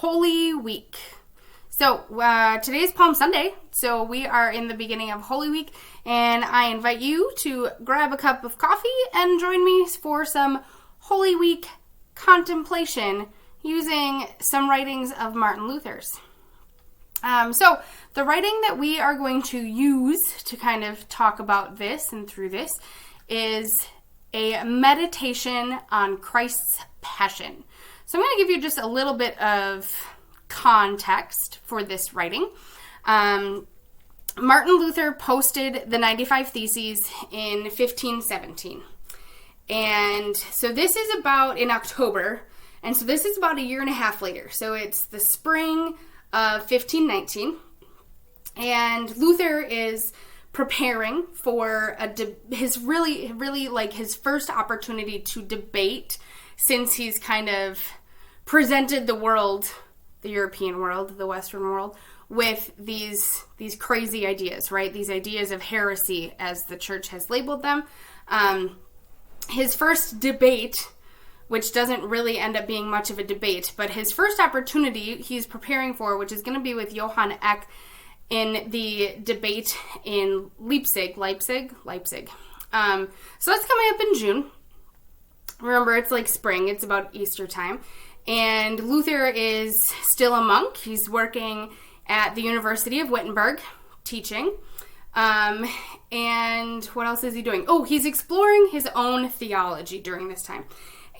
Holy Week. So today is Palm Sunday, so we are in the beginning of Holy Week, and I invite you to grab a cup of coffee and join me for some Holy Week contemplation using some writings of Martin Luther's. So the writing that we are going to use to kind of talk about this and through this is a meditation on Christ's Passion. So I'm going to give you just a little bit of context for this writing. Martin Luther posted the 95 Theses in 1517. And so this is about in October. And so this is about a year and a half later. So it's the spring of 1519. And Luther is preparing for his first opportunity to debate, since he's kind of presented the world, the European world, the Western world, with these crazy ideas, right? These ideas of heresy, as the church has labeled them. His first debate, which doesn't really end up being much of a debate, but his first opportunity he's preparing for, which is going to be with Johann Eck in the debate in Leipzig. So that's coming up in June. Remember, it's like spring. It's about Easter time. And Luther is still a monk. He's working at the University of Wittenberg, teaching. And what else is he doing? Oh, he's exploring his own theology during this time.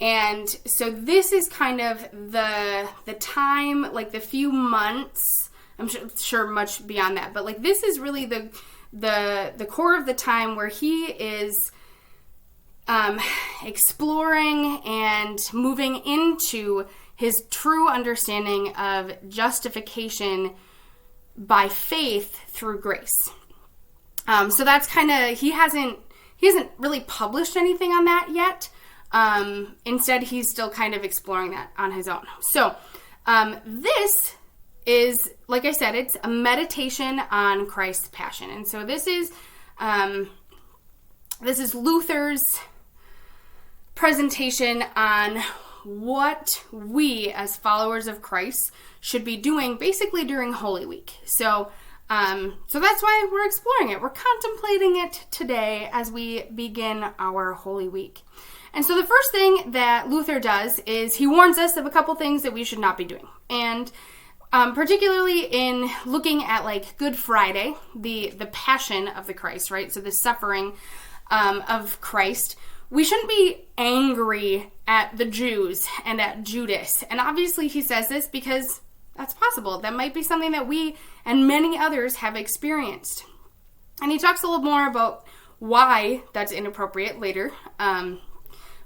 And so this is kind of the time, like the few months, I'm sure much beyond that, but like this is really the core of the time where he is exploring and moving into his true understanding of justification by faith through grace. So that's kind of, he hasn't really published anything on that yet. Instead, he's still kind of exploring that on his own. So this is, like I said, it's a meditation on Christ's Passion. And so this is Luther's presentation on what we as followers of Christ should be doing basically during Holy Week. So that's why we're exploring it. We're contemplating it today as we begin our Holy Week. And so the first thing that Luther does is he warns us of a couple things that we should not be doing. And particularly in looking at like Good Friday, the passion of the Christ, right? So the suffering of Christ. We shouldn't be angry at the Jews and at Judas. And obviously he says this because that's possible. That might be something that we and many others have experienced. And he talks a little more about why that's inappropriate later.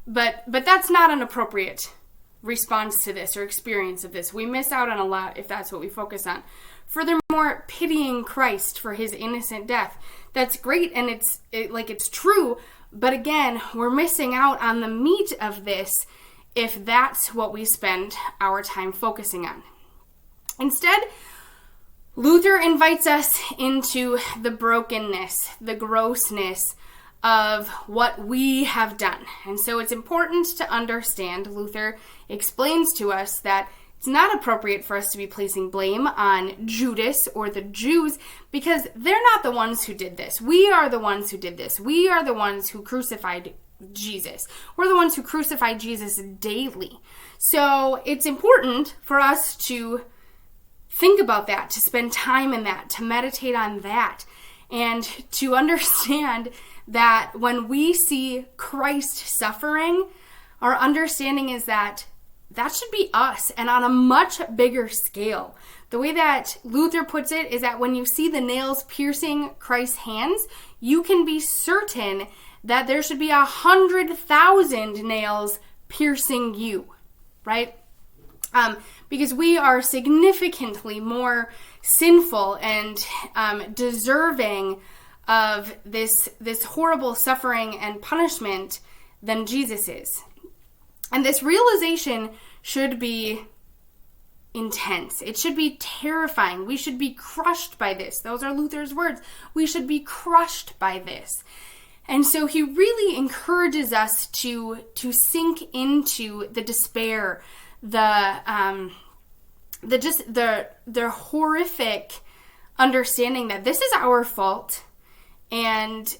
But that's not an appropriate response to this or experience of this. We miss out on a lot if that's what we focus on. Furthermore, pitying Christ for his innocent death. That's great and it's true. But again, we're missing out on the meat of this if that's what we spend our time focusing on. Instead, Luther invites us into the brokenness, the grossness of what we have done. And so it's important to understand, Luther explains to us that it's not appropriate for us to be placing blame on Judas or the Jews because they're not the ones who did this. We are the ones who did this. We are the ones who crucified Jesus. We're the ones who crucified Jesus daily. So it's important for us to think about that, to spend time in that, to meditate on that, and to understand that when we see Christ suffering, our understanding is that should be us, and on a much bigger scale. The way that Luther puts it is that when you see the nails piercing Christ's hands, you can be certain that there should be 100,000 nails piercing you, right? Because we are significantly more sinful and deserving of this horrible suffering and punishment than Jesus is. And this realization should be intense. It should be terrifying. We should be crushed by this. Those are Luther's words. We should be crushed by this. And so he really encourages us to sink into the despair, the the horrific understanding that this is our fault, and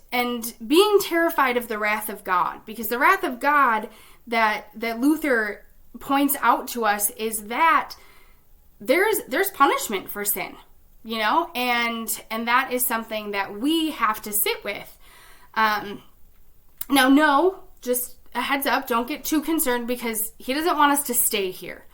being terrified of the wrath of God, because the wrath of God that Luther points out to us is that there's punishment for sin, and that is something that we have to sit with. Now, no, just a heads up, don't get too concerned, because he doesn't want us to stay here.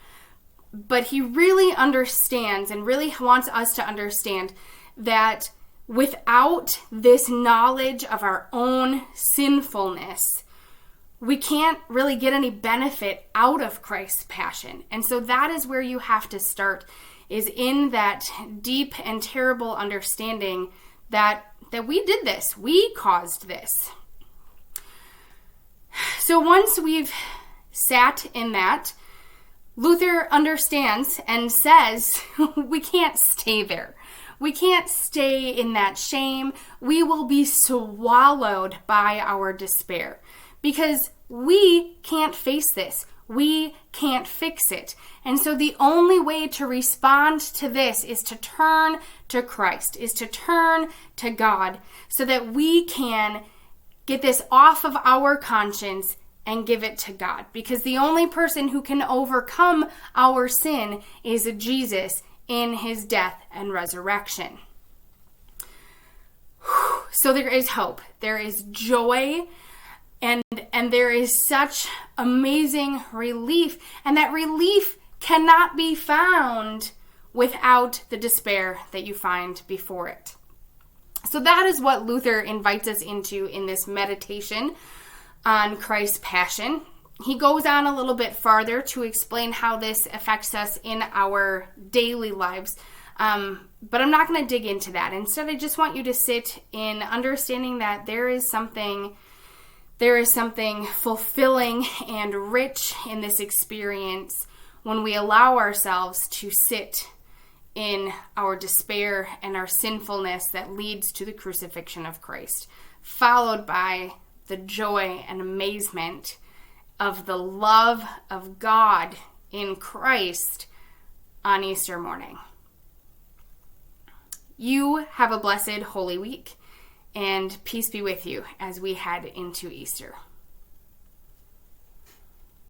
But he really understands and really wants us to understand that without this knowledge of our own sinfulness, we can't really get any benefit out of Christ's passion. And so that is where you have to start, is in that deep and terrible understanding that we did this, we caused this. So once we've sat in that, Luther understands and says we can't stay there. We can't stay in that shame. We will be swallowed by our despair, because we can't face this. We can't fix it. And so the only way to respond to this is to turn to Christ, is to turn to God, so that we can get this off of our conscience and give it to God. Because the only person who can overcome our sin is Jesus in his death and resurrection. So there is hope. There is joy. And there is such amazing relief. And that relief cannot be found without the despair that you find before it. So that is what Luther invites us into in this meditation on Christ's passion. He goes on a little bit farther to explain how this affects us in our daily lives. But I'm not going to dig into that. Instead, I just want you to sit in understanding that there is something fulfilling and rich in this experience when we allow ourselves to sit in our despair and our sinfulness that leads to the crucifixion of Christ, followed by the joy and amazement of the love of God in Christ on Easter morning. You have a blessed Holy Week, and peace be with you as we head into Easter.